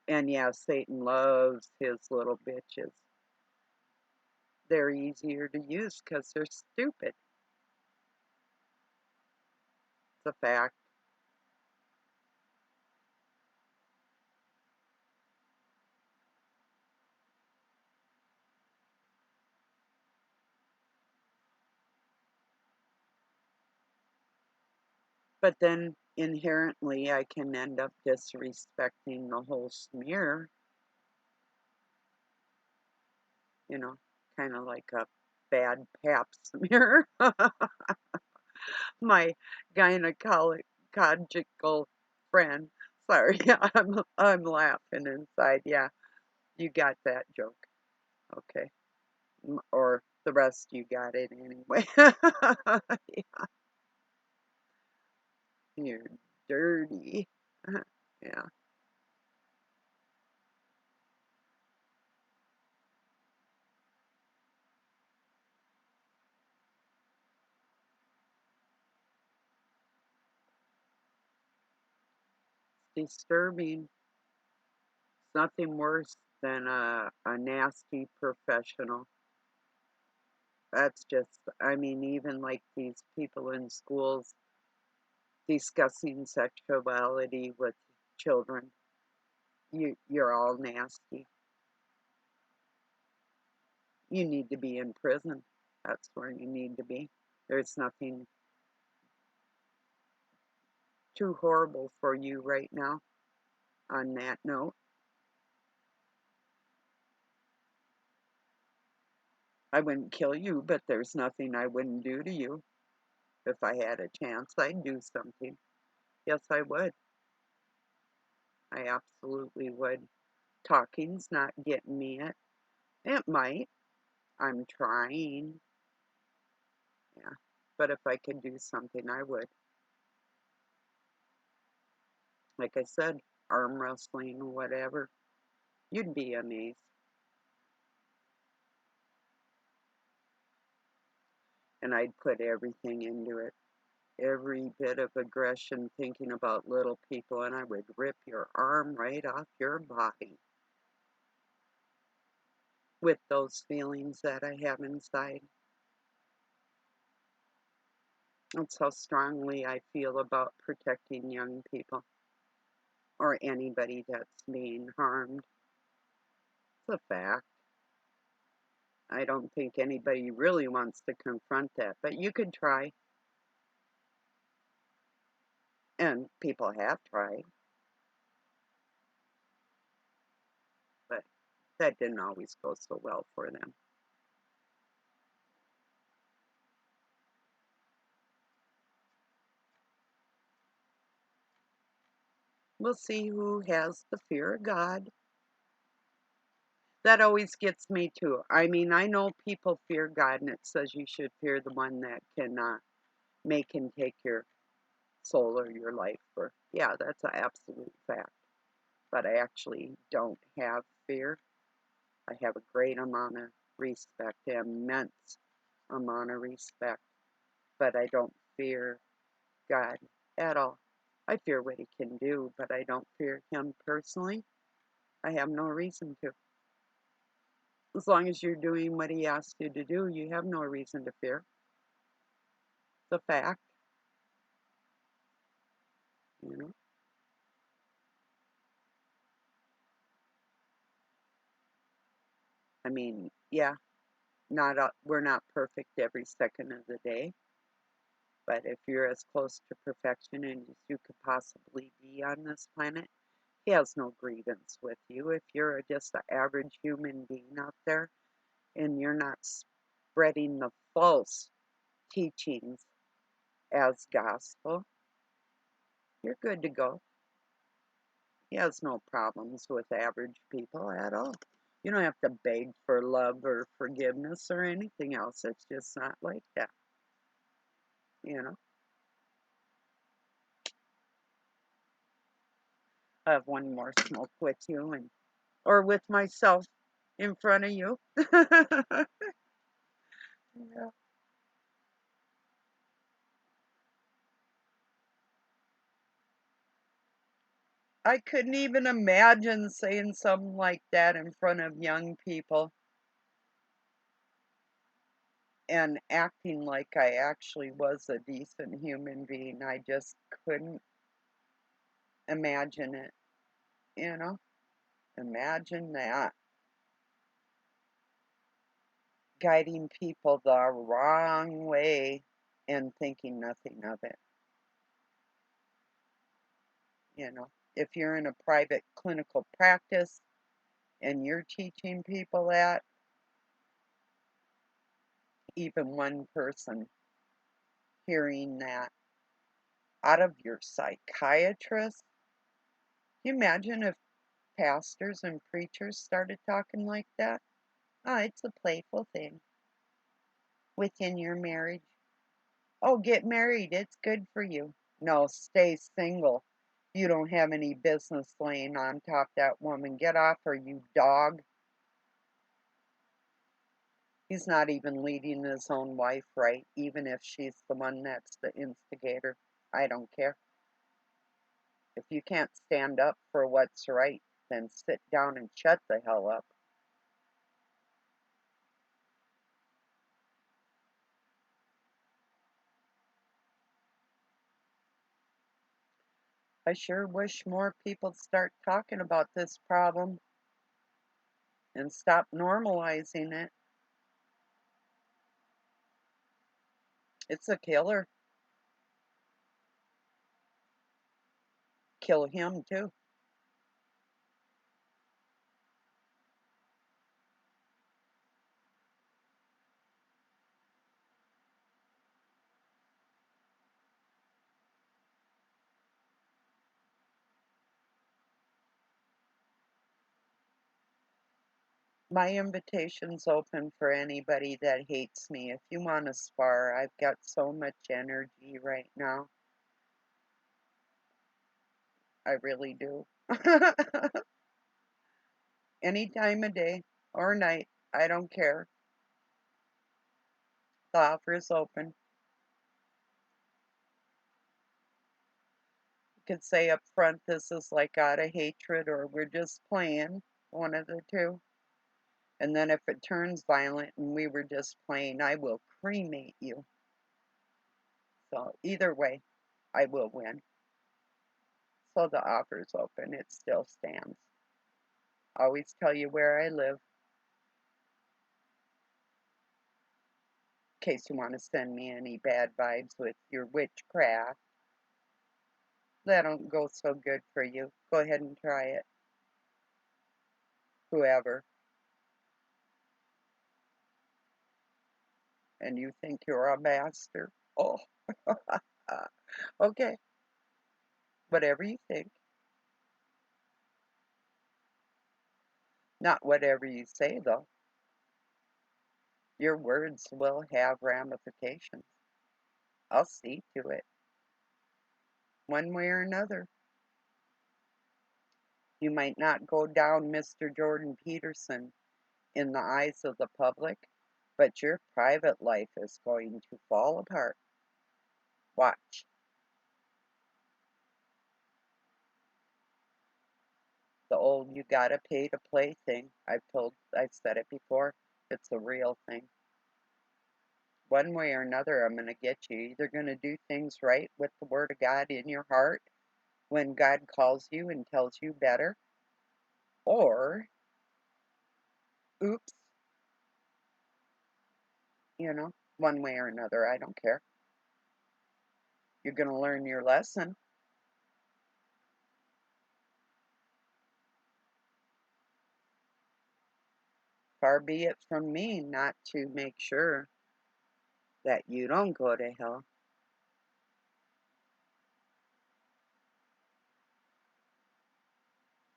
And yeah, Satan loves his little bitches. They're easier to use because they're stupid. It's a fact. But then inherently, I can end up disrespecting the whole smear, you know, kind of like a bad pap smear. My gynecological friend. Sorry, I'm laughing inside. Yeah, you got that joke. Okay. Or the rest you got it anyway. You're dirty. Yeah. Disturbing. It's nothing worse than a nasty professional. That's just, I mean, even like these people in schools discussing sexuality with children. You're all nasty. You need to be in prison. That's where you need to be. There's nothing too horrible for you right now. On that note, I wouldn't kill you, but there's nothing I wouldn't do to you. If I had a chance, I'd do something. Yes, I would. I absolutely would. Talking's not getting me it. It might. I'm trying. Yeah. But if I could do something, I would. Like I said, arm wrestling, whatever. You'd be amazed. And I'd put everything into it. Every bit of aggression thinking about little people, and I would rip your arm right off your body with those feelings that I have inside. That's how strongly I feel about protecting young people or anybody that's being harmed. It's a fact. I don't think anybody really wants to confront that, but you could try, and people have tried, but that didn't always go so well for them. We'll see who has the fear of God That always gets me too. I mean, I know people fear God, and it says you should fear the one that can make and take your soul or your life. Or yeah, that's an absolute fact. But I actually don't have fear. I have a great amount of respect, immense amount of respect, but I don't fear God at all. I fear what he can do, but I don't fear him personally. I have no reason to. As long as you're doing what he asks you to do, you have no reason to fear. It's a fact, you know. I mean, yeah, not we're not perfect every second of the day, but if you're as close to perfection as you could possibly be on this planet, he has no grievance with you. If you're just an average human being out there and you're not spreading the false teachings as gospel, you're good to go. He has no problems with average people at all. You don't have to beg for love or forgiveness or anything else. It's just not like that, you know. I have one more smoke with you and or with myself in front of you. Yeah. I couldn't even imagine saying something like that in front of young people and acting like I actually was a decent human being. I just couldn't imagine it, you know? Imagine that. Guiding people the wrong way and thinking nothing of it, you know? If you're in a private clinical practice and you're teaching people that, even one person hearing that out of your psychiatrist, can you imagine if pastors and preachers started talking like that? Oh, it's a playful thing within your marriage. Oh, get married. It's good for you. No, stay single. You don't have any business laying on top of that woman. Get off her, you dog. He's not even leading his own wife right, even if she's the one that's the instigator. I don't care. If you can't stand up for what's right, then sit down and shut the hell up. I sure wish more people'd start talking about this problem and stop normalizing it. It's a killer. Kill him too. My invitation's open for anybody that hates me. If you want to spar, I've got so much energy right now. I really do. Any time of day or night, I don't care. The offer is open. You could say up front this is like out of hatred or we're just playing, one of the two. And then if it turns violent and we were just playing, I will cremate you. So either way, I will win. So the offer's open. It still stands. Always tell you where I live in case you want to send me any bad vibes with your witchcraft. That don't go so good for you. Go ahead and try it. Whoever. And you think you're a master? Oh, okay. Whatever you think. Not whatever you say, though. Your words will have ramifications. I'll see to it, one way or another. You might not go down Mr. Jordan Peterson in the eyes of the public, but your private life is going to fall apart. Watch. The old you gotta pay to play thing. I've said it before. It's a real thing. One way or another, I'm gonna get you. Either gonna do things right with the Word of God in your heart when God calls you and tells you better, or oops, one way or another, I don't care. You're gonna learn your lesson. Far be it from me not to make sure that you don't go to hell.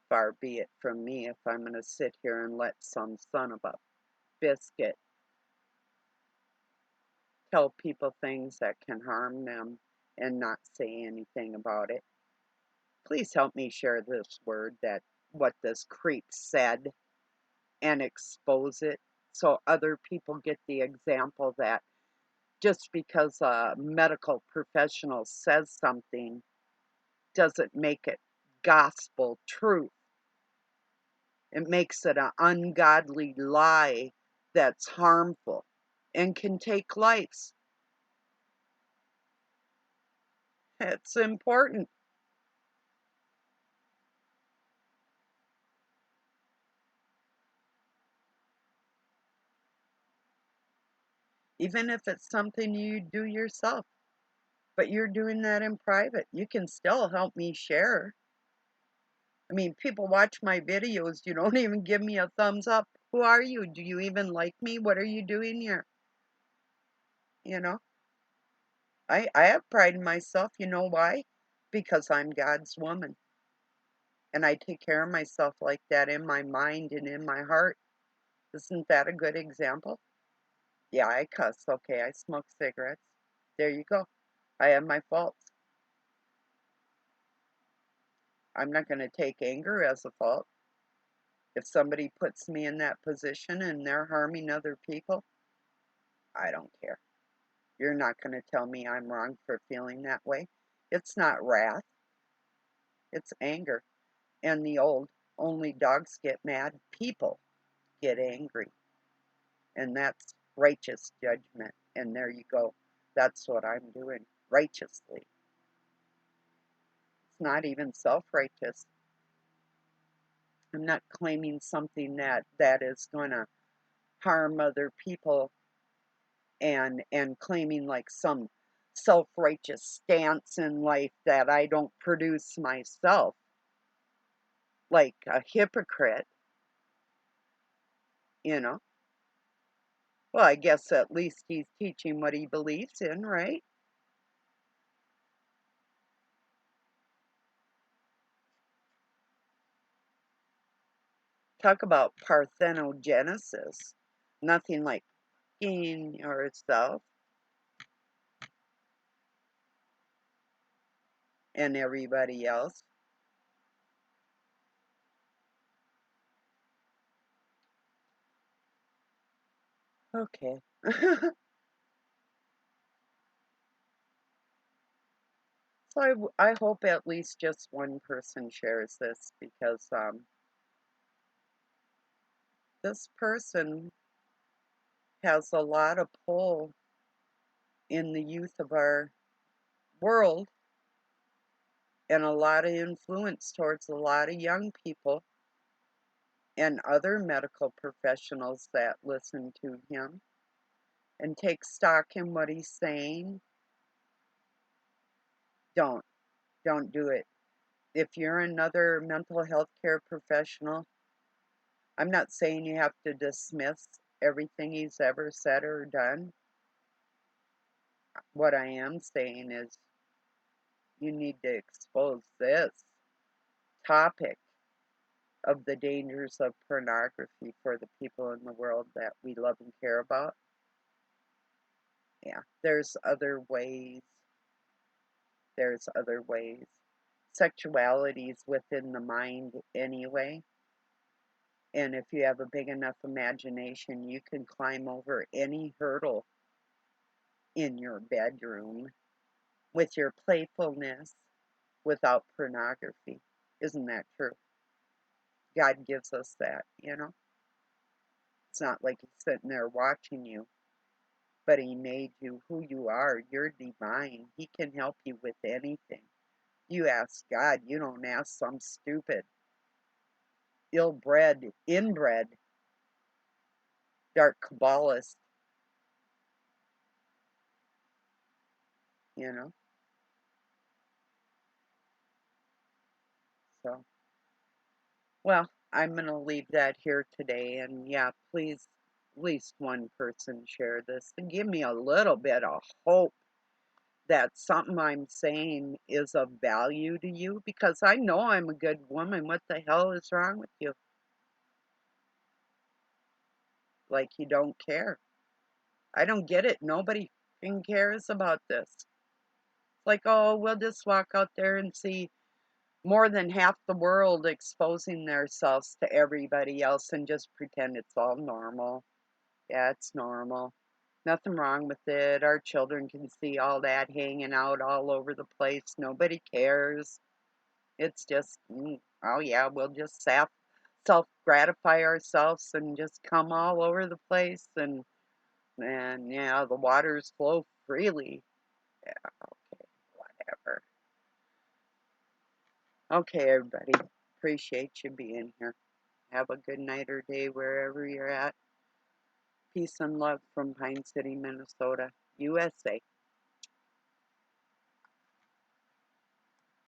Far be it from me if I'm going to sit here and let some son of a biscuit tell people things that can harm them and not say anything about it. Please help me share this word, that what this creep said, and expose it so other people get the example that just because a medical professional says something doesn't make it gospel truth. It makes it an ungodly lie that's harmful and can take lives. It's important. Even if it's something you do yourself, but you're doing that in private, you can still help me share. I mean, people watch my videos, you don't even give me a thumbs up. Who are you? Do you even like me? What are you doing here? You know, I have pride in myself. You know why? Because I'm God's woman. And I take care of myself like that in my mind and in my heart. Isn't that a good example? Yeah, I cuss. Okay, I smoke cigarettes. There you go. I have my faults. I'm not going to take anger as a fault. If somebody puts me in that position and they're harming other people, I don't care. You're not going to tell me I'm wrong for feeling that way. It's not wrath, it's anger. And the old, only dogs get mad, people get angry. And that's righteous judgment. And there you go. That's what I'm doing righteously. It's not even self-righteous. I'm not claiming something that is going to harm other people and claiming like some self-righteous stance in life that I don't produce myself, like a hypocrite, you know. Well, I guess at least he's teaching what he believes in, right? Talk about parthenogenesis. Nothing like in yourself and everybody else. Okay. So I hope at least just one person shares this, because this person has a lot of pull in the youth of our world and a lot of influence towards a lot of young people and other medical professionals that listen to him and take stock in what he's saying. Don't. Don't do it. If you're another mental health care professional, I'm not saying you have to dismiss everything he's ever said or done. What I am saying is you need to expose this topic of the dangers of pornography for the people in the world that we love and care about. Yeah, there's other ways. There's other ways. Sexuality is within the mind anyway. And if you have a big enough imagination, you can climb over any hurdle in your bedroom with your playfulness without pornography. Isn't that true? God gives us that, you know? It's not like he's sitting there watching you, but he made you who you are. You're divine. He can help you with anything. You ask God, you don't ask some stupid, ill-bred, inbred, dark Kabbalist, you know? So, well, I'm going to leave that here today. And yeah, please, at least one person share this and give me a little bit of hope that something I'm saying is of value to you, because I know I'm a good woman. What the hell is wrong with you? Like you don't care. I don't get it. Nobody fucking cares about this. It's like, oh, we'll just walk out there and see more than half the world exposing themselves to everybody else and just pretend it's all normal. Yeah, it's normal. Nothing wrong with it. Our children can see all that hanging out all over the place. Nobody cares. It's just, oh yeah, we'll just self-gratify ourselves and just come all over the place, and yeah, the waters flow freely. Yeah, okay, whatever. Okay, everybody. Appreciate you being here. Have a good night or day wherever you're at. Peace and love from Pine City, Minnesota, USA.